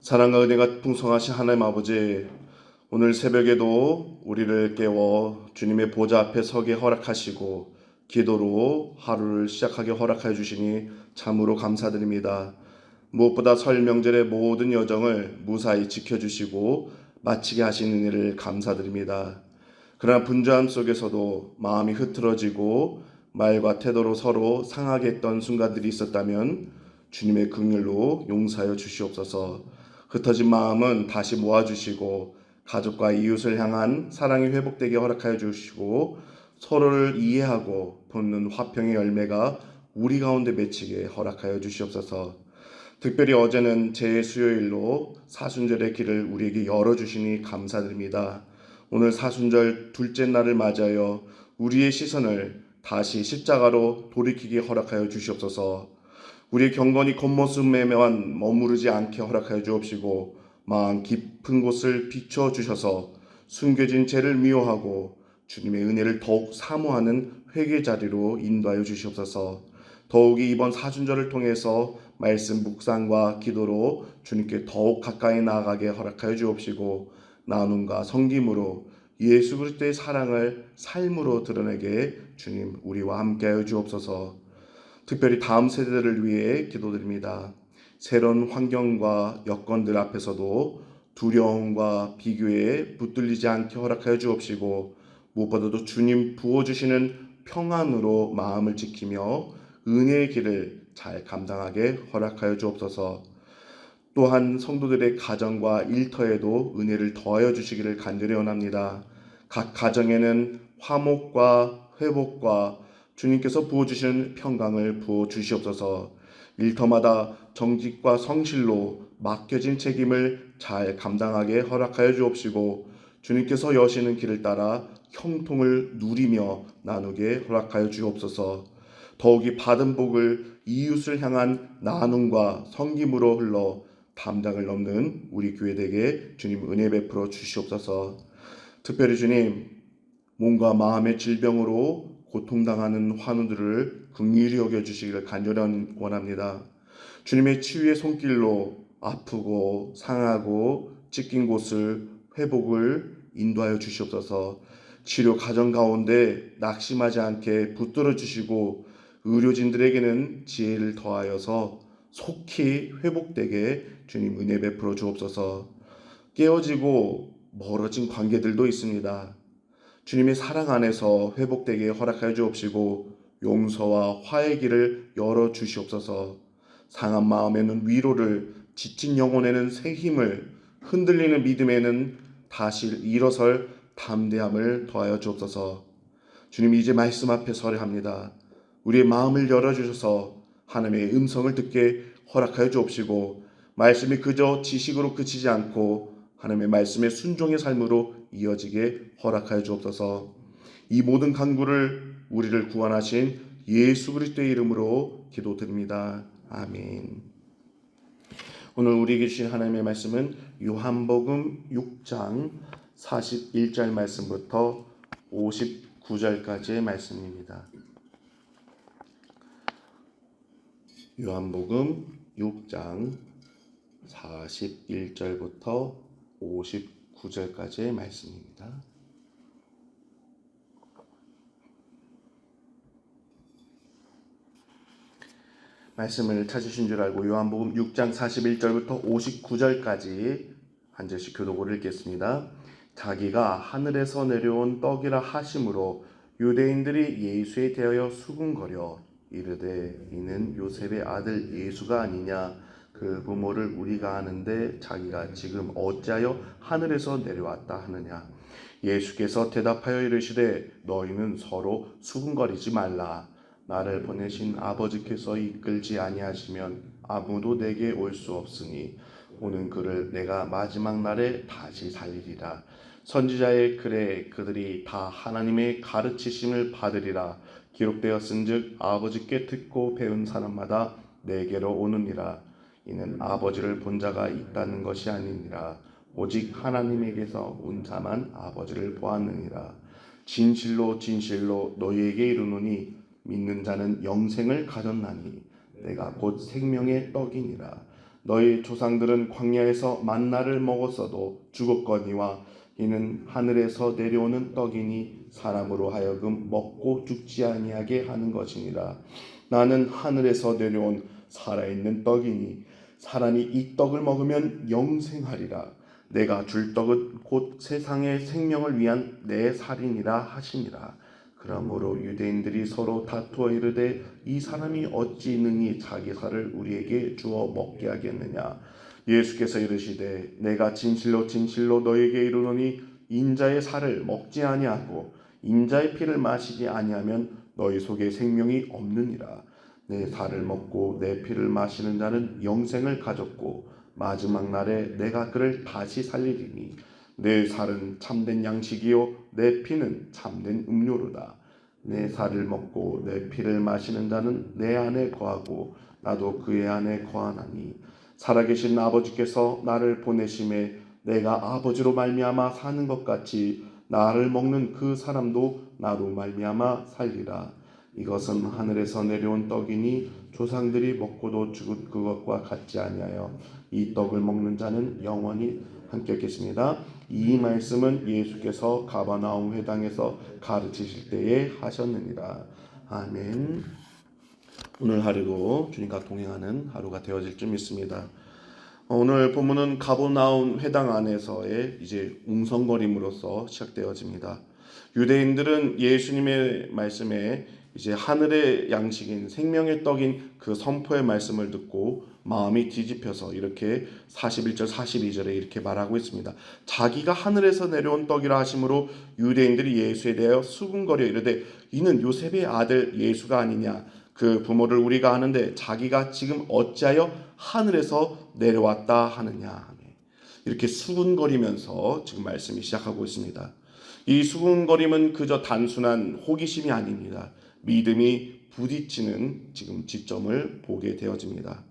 사랑과 은혜가 풍성하신 하나님 아버지, 오늘 새벽에도 우리를 깨워 주님의 보좌 앞에 서게 허락하시고 기도로 하루를 시작하게 허락하여 주시니 참으로 감사드립니다. 무엇보다 설 명절의 모든 여정을 무사히 지켜주시고 마치게 하신 은혜를 감사드립니다. 그러나 분주함 속에서도 마음이 흐트러지고 말과 태도로 서로 상하게 했던 순간들이 있었다면 주님의 긍휼로 용서하여 주시옵소서. 흩어진 마음은 다시 모아주시고 가족과 이웃을 향한 사랑이 회복되게 허락하여 주시고 서로를 이해하고 돕는 화평의 열매가 우리 가운데 맺히게 허락하여 주시옵소서. 특별히 어제는 제수요일로 사순절의 길을 우리에게 열어주시니 감사드립니다. 오늘 사순절 둘째 날을 맞아요. 우리의 시선을 다시 십자가로 돌이키게 허락하여 주시옵소서. 우리의 경건이 겉모습에만 머무르지 않게 허락하여 주옵시고 마음 깊은 곳을 비춰주셔서 숨겨진 죄를 미워하고 주님의 은혜를 더욱 사모하는 회개 자리로 인도하여 주시옵소서. 더욱이 이번 사순절을 통해서 말씀 묵상과 기도로 주님께 더욱 가까이 나아가게 허락하여 주옵시고 나눔과 섬김으로 예수 그리스도의 사랑을 삶으로 드러내게 주님 우리와 함께하여 주옵소서. 특별히 다음 세대들을 위해 기도드립니다. 새로운 환경과 여건들 앞에서도 두려움과 비교에 붙들리지 않게 허락하여 주옵시고 무엇보다도 주님 부어주시는 평안으로 마음을 지키며 은혜의 길을 잘 감당하게 허락하여 주옵소서. 또한 성도들의 가정과 일터에도 은혜를 더하여 주시기를 간절히 원합니다. 각 가정에는 화목과 회복과 주님께서 부어주시는 평강을 부어주시옵소서. 일터마다 정직과 성실로 맡겨진 책임을 잘 감당하게 허락하여 주옵시고 주님께서 여시는 길을 따라 형통을 누리며 나누게 허락하여 주옵소서. 더욱이 받은 복을 이웃을 향한 나눔과 섬김으로 흘러 담당을 넘는 우리 교회에게 주님 은혜 베풀어 주시옵소서. 특별히 주님 몸과 마음의 질병으로 고통당하는 환우들을 긍휼히 여겨주시기를 간절히 원합니다. 주님의 치유의 손길로 아프고 상하고 찢긴 곳을 회복을 인도하여 주시옵소서. 치료 과정 가운데 낙심하지 않게 붙들어 주시고 의료진들에게는 지혜를 더하여서 속히 회복되게 주님 은혜 베풀어 주옵소서. 깨어지고 멀어진 관계들도 있습니다. 주님의 사랑 안에서 회복되게 허락하여 주옵시고 용서와 화해의 길을 열어 주시옵소서. 상한 마음에는 위로를, 지친 영혼에는 새 힘을, 흔들리는 믿음에는 다시 일어설 담대함을 더하여 주옵소서. 주님 이제 말씀 앞에 서려 합니다. 우리의 마음을 열어주셔서 하나님의 음성을 듣게 허락하여 주옵시고 말씀이 그저 지식으로 그치지 않고 하나님의 말씀의 순종의 삶으로 이어지게 허락하여 주옵소서. 이 모든 간구를 우리를 구원하신 예수 그리스도의 이름으로 기도드립니다. 아멘. 오늘 우리에게 주신 하나님의 말씀은 요한복음 6장 41절 말씀부터 59절까지의 말씀입니다. 요한복음 6장 41절부터 59절까지의 말씀입니다. 말씀을 찾으신 줄 알고 요한복음 6장 41절부터 59절까지 한 절씩 교독을 읽겠습니다. 자기가 하늘에서 내려온 떡이라 하심으로 유대인들이 예수에 대하여 수군거려 이르되 이는 요셉의 아들 예수가 아니냐. 그 부모를 우리가 아는데 자기가 지금 어찌하여 하늘에서 내려왔다 하느냐. 예수께서 대답하여 이르시되 너희는 서로 수군거리지 말라. 나를 보내신 아버지께서 이끌지 아니하시면 아무도 내게 올 수 없으니 오는 그를 내가 마지막 날에 다시 살리리라. 선지자의 글에 그들이 다 하나님의 가르치심을 받으리라. 기록되었은즉 아버지께 듣고 배운 사람마다 내게로 오느니라. 이는 아버지를 본 자가 있다는 것이 아니니라. 오직 하나님에게서 온 자만 아버지를 보았느니라. 진실로 진실로 너희에게 이르노니 믿는 자는 영생을 가졌나니 내가 곧 생명의 떡이니라. 너희 조상들은 광야에서 만나를 먹었어도 죽었거니와 이는 하늘에서 내려오는 떡이니 사람으로 하여금 먹고 죽지 아니하게 하는 것이니라. 나는 하늘에서 내려온 살아있는 떡이니 사람이 이 떡을 먹으면 영생하리라. 내가 줄 떡은 곧 세상의 생명을 위한 내 살이니라 하시니라. 그러므로 유대인들이 서로 다투어 이르되 이 사람이 어찌 능히 자기 살을 우리에게 주어 먹게 하겠느냐. 예수께서 이르시되 내가 진실로 진실로 너에게 이르노니 인자의 살을 먹지 아니하고 인자의 피를 마시지 아니하면 너희 속에 생명이 없느니라. 내 살을 먹고 내 피를 마시는 자는 영생을 가졌고 마지막 날에 내가 그를 다시 살리리니 내 살은 참된 양식이요 내 피는 참된 음료로다. 내 살을 먹고 내 피를 마시는 자는 내 안에 거하고 나도 그의 안에 거하나니 살아계신 아버지께서 나를 보내심에 내가 아버지로 말미암아 사는 것 같이 나를 먹는 그 사람도 나로 말미암아 살리라. 이것은 하늘에서 내려온 떡이니 조상들이 먹고도 죽은 그것과 같지 아니하여 이 떡을 먹는 자는 영원히 함께 있겠습니다. 이 말씀은 예수께서 가버나움 회당에서 가르치실 때에 하셨느니라. 아멘. 오늘 하루도 주님과 동행하는 하루가 되어질 줄 믿습니다. 오늘 본문은 가버나움 회당 안에서의 이제 웅성거림으로써 시작되어집니다. 유대인들은 예수님의 말씀에 이제 하늘의 양식인 생명의 떡인 그 선포의 말씀을 듣고 마음이 뒤집혀서 이렇게 41절 42절에 이렇게 말하고 있습니다. 자기가 하늘에서 내려온 떡이라 하심으로 유대인들이 예수에 대하여 수군거려 이르되 이는 요셉의 아들 예수가 아니냐. 그 부모를 우리가 아는데 자기가 지금 어찌하여 하늘에서 내려왔다 하느냐. 이렇게 수군거리면서 지금 말씀이 시작하고 있습니다. 이 수군거림은 그저 단순한 호기심이 아닙니다. 믿음이 부딪히는 지금 지점을 보게 되어집니다.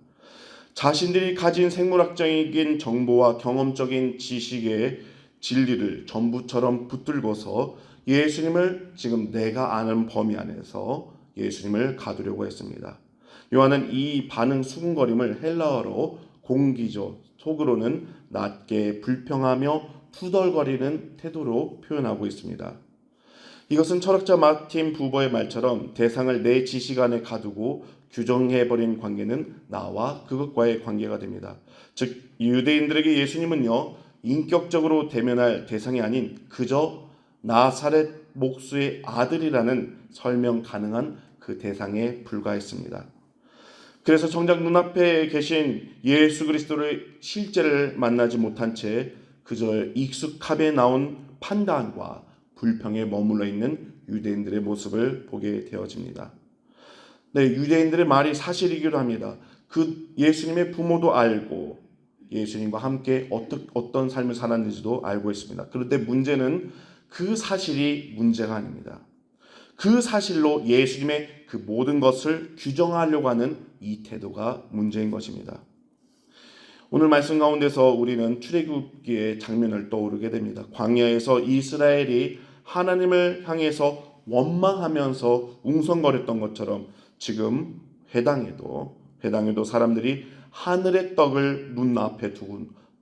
자신들이 가진 생물학적인 정보와 경험적인 지식의 진리를 전부처럼 붙들고서 예수님을 지금 내가 아는 범위 안에서 예수님을 가두려고 했습니다. 요한은 이 반응 수군거림을 헬라어로 공기조, 속으로는 낮게 불평하며 투덜거리는 태도로 표현하고 있습니다. 이것은 철학자 마틴 부버의 말처럼 대상을 내 지식 안에 가두고 규정해버린 관계는 나와 그것과의 관계가 됩니다. 즉 유대인들에게 예수님은요 인격적으로 대면할 대상이 아닌 그저 나사렛 목수의 아들이라는 설명 가능한 그 대상에 불과했습니다. 그래서 정작 눈앞에 계신 예수 그리스도의 실제를 만나지 못한 채 그저 익숙함에 나온 판단과 불평에 머물러 있는 유대인들의 모습을 보게 되어집니다. 네, 유대인들의 말이 사실이기도 합니다. 그 예수님의 부모도 알고 예수님과 함께 어떤 삶을 살았는지도 알고 있습니다. 그런데 문제는 그 사실이 문제가 아닙니다. 그 사실로 예수님의 그 모든 것을 규정하려고 하는 이 태도가 문제인 것입니다. 오늘 말씀 가운데서 우리는 출애굽기의 장면을 떠오르게 됩니다. 광야에서 이스라엘이 하나님을 향해서 원망하면서 웅성거렸던 것처럼 지금 회당에도 사람들이 하늘의 떡을 눈앞에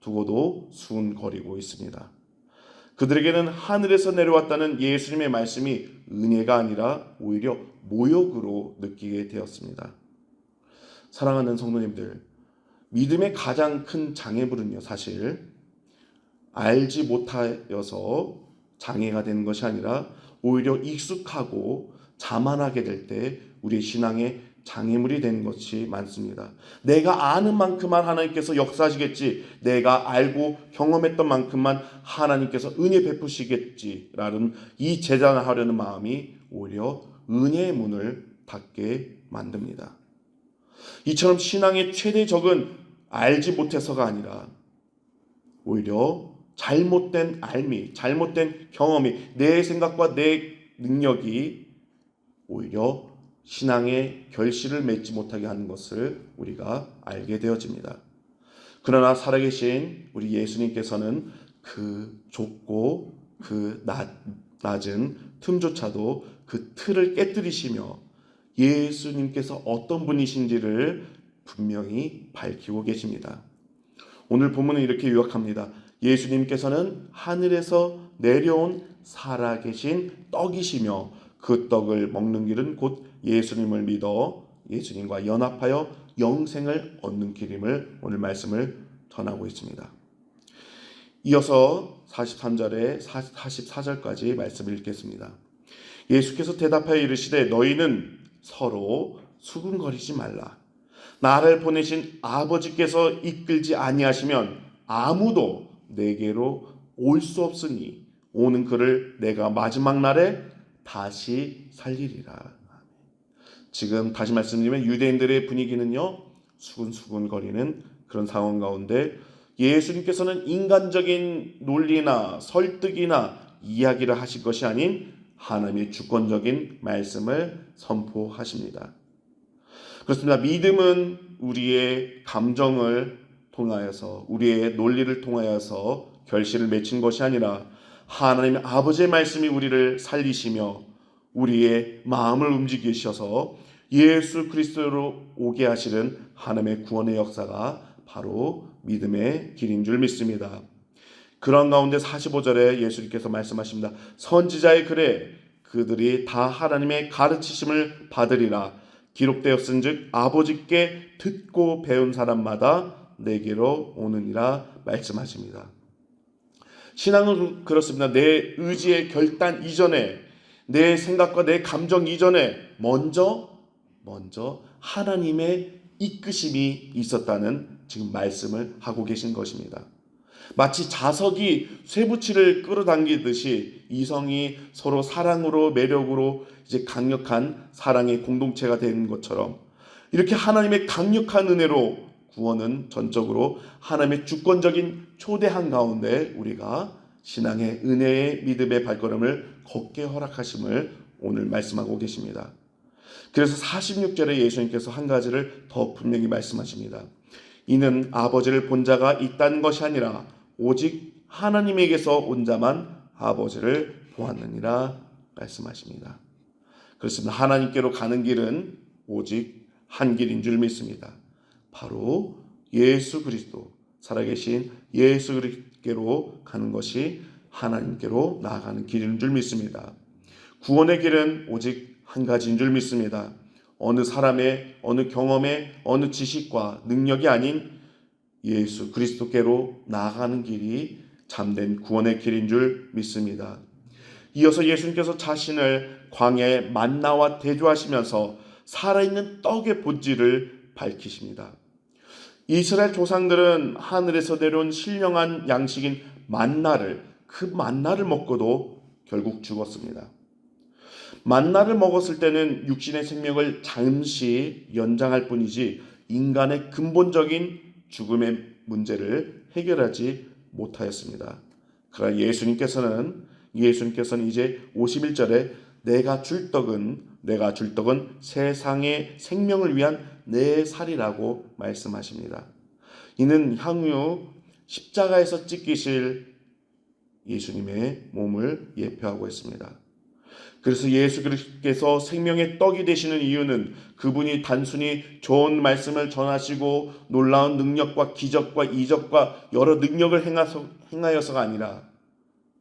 두고도 수군거리고 있습니다. 그들에게는 하늘에서 내려왔다는 예수님의 말씀이 은혜가 아니라 오히려 모욕으로 느끼게 되었습니다. 사랑하는 성도님들, 믿음의 가장 큰 장애물은요, 사실 알지 못하여서 장애가 되는 것이 아니라 오히려 익숙하고 자만하게 될 때 우리 신앙의 장애물이 되는 것이 많습니다. 내가 아는 만큼만 하나님께서 역사하시겠지, 내가 알고 경험했던 만큼만 하나님께서 은혜 베푸시겠지라는 이 제장하려는 마음이 오히려 은혜의 문을 닫게 만듭니다. 이처럼 신앙의 최대 적은 알지 못해서가 아니라 오히려 잘못된 알미, 잘못된 경험이, 내 생각과 내 능력이 오히려 신앙의 결실을 맺지 못하게 하는 것을 우리가 알게 되어집니다. 그러나 살아계신 우리 예수님께서는 그 좁고 그 낮은 틈조차도 그 틀을 깨뜨리시며 예수님께서 어떤 분이신지를 분명히 밝히고 계십니다. 오늘 본문은 이렇게 요약합니다. 예수님께서는 하늘에서 내려온 살아계신 떡이시며 그 떡을 먹는 길은 곧 예수님을 믿어 예수님과 연합하여 영생을 얻는 길임을 오늘 말씀을 전하고 있습니다. 이어서 43절에 44절까지 말씀을 읽겠습니다. 예수께서 대답하여 이르시되 너희는 서로 수군거리지 말라. 나를 보내신 아버지께서 이끌지 아니하시면 아무도 내게로 올 수 없으니 오는 그를 내가 마지막 날에 다시 살리리라. 지금 다시 말씀드리면 유대인들의 분위기는요, 수군수군거리는 그런 상황 가운데 예수님께서는 인간적인 논리나 설득이나 이야기를 하실 것이 아닌 하나님의 주권적인 말씀을 선포하십니다. 그렇습니다. 믿음은 우리의 감정을 통하여서, 우리의 논리를 통하여서 결실을 맺힌 것이 아니라 하나님 아버지의 말씀이 우리를 살리시며 우리의 마음을 움직이셔서 예수 그리스도로 오게 하시는 하나님의 구원의 역사가 바로 믿음의 길인 줄 믿습니다. 그런 가운데 45절에 예수님께서 말씀하십니다. 선지자의 글에 그들이 다 하나님의 가르치심을 받으리라. 기록되었은즉 아버지께 듣고 배운 사람마다 내게로 오느니라 말씀하십니다. 신앙은 그렇습니다. 내 의지의 결단 이전에, 내 생각과 내 감정 이전에 먼저 하나님의 이끄심이 있었다는 지금 말씀을 하고 계신 것입니다. 마치 자석이 쇠붙이를 끌어당기듯이 이성이 서로 사랑으로, 매력으로 이제 강력한 사랑의 공동체가 되는 것처럼 이렇게 하나님의 강력한 은혜로 구원은 전적으로 하나님의 주권적인 초대한 가운데 우리가 신앙의 은혜의 믿음의 발걸음을 걷게 허락하심을 오늘 말씀하고 계십니다. 그래서 46절에 예수님께서 한 가지를 더 분명히 말씀하십니다. 이는 아버지를 본 자가 있다는 것이 아니라 오직 하나님에게서 온 자만 아버지를 보았느니라 말씀하십니다. 그렇습니다. 하나님께로 가는 길은 오직 한 길인 줄 믿습니다. 바로 예수 그리스도, 살아계신 예수 그리스도께로 가는 것이 하나님께로 나아가는 길인 줄 믿습니다. 구원의 길은 오직 한 가지인 줄 믿습니다. 어느 사람의, 어느 경험의, 어느 지식과 능력이 아닌 예수 그리스도께로 나아가는 길이 참된 구원의 길인 줄 믿습니다. 이어서 예수님께서 자신을 광야의 만나와 대조하시면서 살아있는 떡의 본질을 밝히십니다. 이스라엘 조상들은 하늘에서 내려온 신령한 양식인 그 만나를 먹고도 결국 죽었습니다. 만나를 먹었을 때는 육신의 생명을 잠시 연장할 뿐이지 인간의 근본적인 죽음의 문제를 해결하지 못하였습니다. 그러나 예수님께서는 이제 51절에 내가 줄 떡은 세상의 생명을 위한 내 살이라고 말씀하십니다. 이는 향후 십자가에서 찢기실 예수님의 몸을 예표하고 있습니다. 그래서 예수 그리스도께서 생명의 떡이 되시는 이유는 그분이 단순히 좋은 말씀을 전하시고 놀라운 능력과 기적과 이적과 여러 능력을 행하여서가 아니라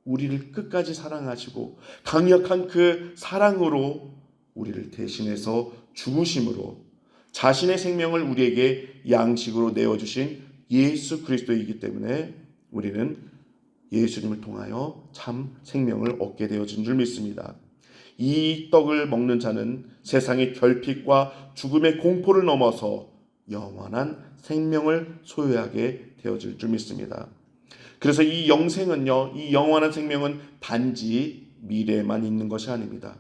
우리를 끝까지 사랑하시고 강력한 그 사랑으로 우리를 대신해서 죽으심으로 자신의 생명을 우리에게 양식으로 내어주신 예수 그리스도이기 때문에 우리는 예수님을 통하여 참 생명을 얻게 되어진 줄 믿습니다. 이 떡을 먹는 자는 세상의 결핍과 죽음의 공포를 넘어서 영원한 생명을 소유하게 되어질 줄 믿습니다. 그래서 이 영원한 생명은 단지 미래에만 있는 것이 아닙니다.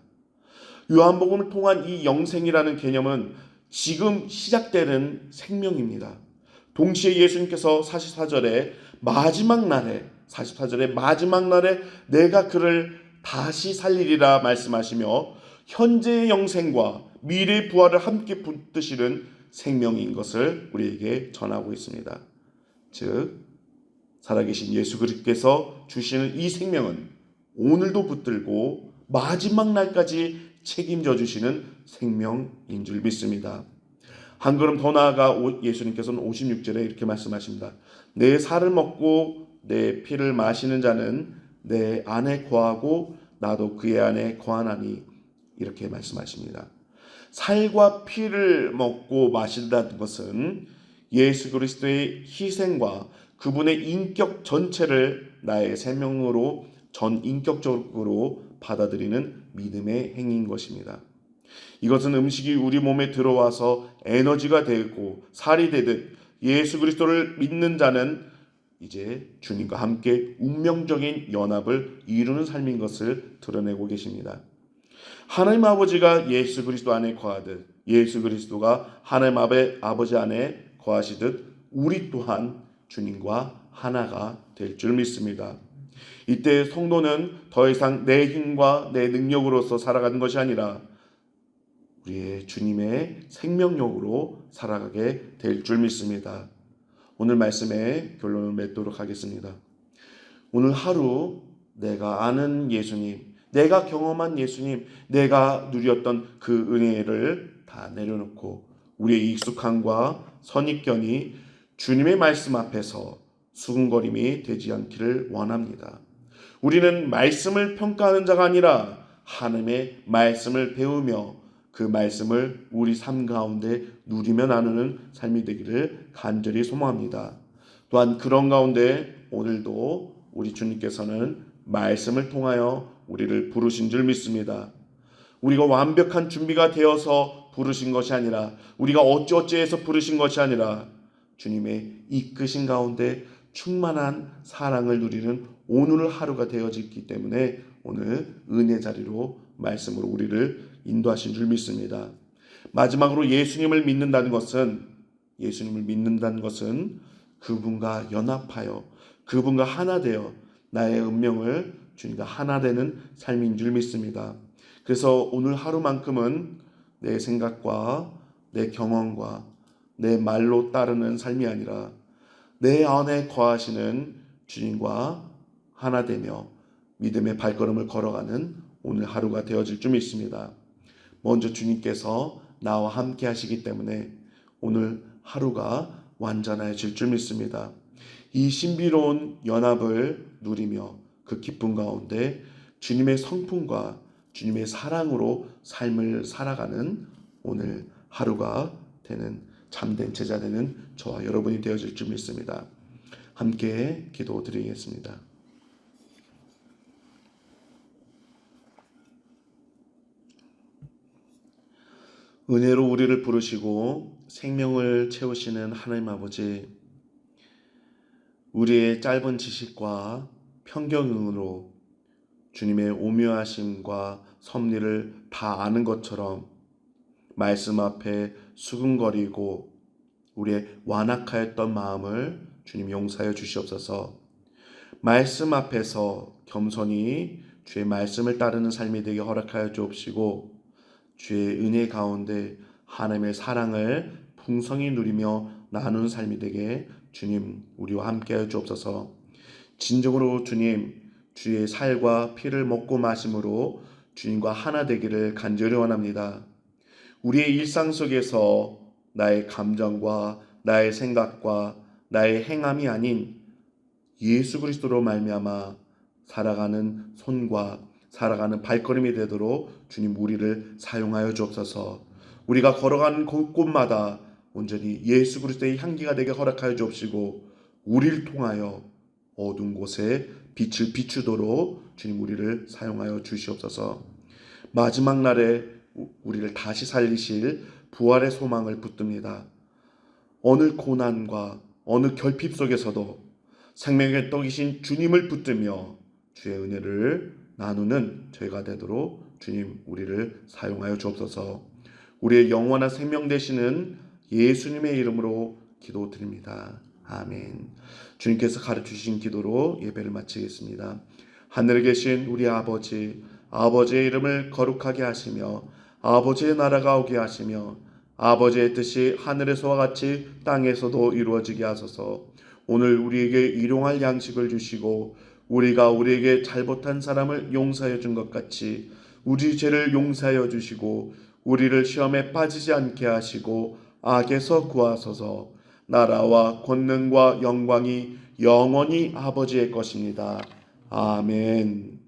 요한복음을 통한 이 영생이라는 개념은 지금 시작되는 생명입니다. 동시에 예수님께서 44절에 마지막 날에 내가 그를 다시 살리리라 말씀하시며 현재의 영생과 미래의 부활을 함께 붙드시는 생명인 것을 우리에게 전하고 있습니다. 즉 살아계신 예수 그리스도께서 주시는 이 생명은 오늘도 붙들고 마지막 날까지 책임져 주시는 생명인 줄 믿습니다. 한 걸음 더 나아가 예수님께서는 56절에 이렇게 말씀하십니다. 내 살을 먹고 내 피를 마시는 자는 내 안에 거하고 나도 그의 안에 거하나니, 이렇게 말씀하십니다. 살과 피를 먹고 마신다는 것은 예수 그리스도의 희생과 그분의 인격 전체를 나의 생명으로 전인격적으로 받아들이는 믿음의 행위인 것입니다. 이것은 음식이 우리 몸에 들어와서 에너지가 되고 살이 되듯 예수 그리스도를 믿는 자는 이제 주님과 함께 운명적인 연합을 이루는 삶인 것을 드러내고 계십니다. 하나님 아버지가 예수 그리스도 안에 거하듯, 예수 그리스도가 하나님 아버지 안에 거하시듯 우리 또한 주님과 하나가 될 줄 믿습니다. 이때 성도는 더 이상 내 힘과 내 능력으로서 살아가는 것이 아니라 우리의 주님의 생명력으로 살아가게 될 줄 믿습니다. 오늘 말씀의 결론을 맺도록 하겠습니다. 오늘 하루 내가 아는 예수님, 내가 경험한 예수님, 내가 누렸던 그 은혜를 다 내려놓고 우리의 익숙함과 선입견이 주님의 말씀 앞에서 수군거림이 되지 않기를 원합니다. 우리는 말씀을 평가하는 자가 아니라 하나님의 말씀을 배우며 그 말씀을 우리 삶 가운데 누리며 나누는 삶이 되기를 간절히 소망합니다. 또한 그런 가운데 오늘도 우리 주님께서는 말씀을 통하여 우리를 부르신 줄 믿습니다. 우리가 완벽한 준비가 되어서 부르신 것이 아니라, 우리가 어찌어찌해서 부르신 것이 아니라 주님의 이끄신 가운데 충만한 사랑을 누리는 오늘 하루가 되어지기 때문에 오늘 은혜 자리로 말씀으로 우리를 인도하신 줄 믿습니다. 마지막으로 예수님을 믿는다는 것은 그분과 연합하여 그분과 하나 되어 나의 운명을 주님과 하나 되는 삶인 줄 믿습니다. 그래서 오늘 하루만큼은 내 생각과 내 경험과 내 말로 따르는 삶이 아니라 내 안에 거하시는 주님과 하나 되며 믿음의 발걸음을 걸어가는 오늘 하루가 되어질 줄 믿습니다. 먼저 주님께서 나와 함께 하시기 때문에 오늘 하루가 완전해질 줄 믿습니다. 이 신비로운 연합을 누리며 그 기쁨 가운데 주님의 성품과 주님의 사랑으로 삶을 살아가는 오늘 하루가 되는 참된 제자 되는 저와 여러분이 되어질 줄 믿습니다. 함께 기도드리겠습니다. 은혜로 우리를 부르시고 생명을 채우시는 하나님 아버지, 우리의 짧은 지식과 편견으로 주님의 오묘하심과 섭리를 다 아는 것처럼 말씀 앞에 수근거리고 우리의 완악하였던 마음을 주님 용서하여 주시옵소서. 말씀 앞에서 겸손히 주의 말씀을 따르는 삶이 되게 허락하여 주옵시고, 주의 은혜 가운데 하나님의 사랑을 풍성히 누리며 나누는 삶이 되게 주님 우리와 함께하여 주옵소서. 진정으로 주님, 주의 살과 피를 먹고 마심으로 주님과 하나 되기를 간절히 원합니다. 우리의 일상 속에서 나의 감정과 나의 생각과 나의 행함이 아닌 예수 그리스도로 말미암아 살아가는 손과 살아가는 발걸음이 되도록 주님 우리를 사용하여 주옵소서. 우리가 걸어가는 곳곳마다 온전히 예수 그리스도의 향기가 되게 허락하여 주옵시고, 우리를 통하여 어두운 곳에 빛을 비추도록 주님 우리를 사용하여 주시옵소서. 마지막 날에 우리를 다시 살리실 부활의 소망을 붙듭니다. 어느 고난과 어느 결핍 속에서도 생명의 떡이신 주님을 붙들며 주의 은혜를 나누는 저희가 되도록 주님 우리를 사용하여 주옵소서. 우리의 영원한 생명 되시는 예수님의 이름으로 기도드립니다. 아멘. 주님께서 가르치신 기도로 예배를 마치겠습니다. 하늘에 계신 우리 아버지, 아버지의 이름을 거룩하게 하시며 아버지의 나라가 오게 하시며 아버지의 뜻이 하늘에서와 같이 땅에서도 이루어지게 하소서. 오늘 우리에게 일용할 양식을 주시고 우리가 우리에게 잘못한 사람을 용서해 준 것 같이 우리 죄를 용서하여 주시고 우리를 시험에 빠지지 않게 하시고 악에서 구하소서. 나라와 권능과 영광이 영원히 아버지의 것입니다. 아멘.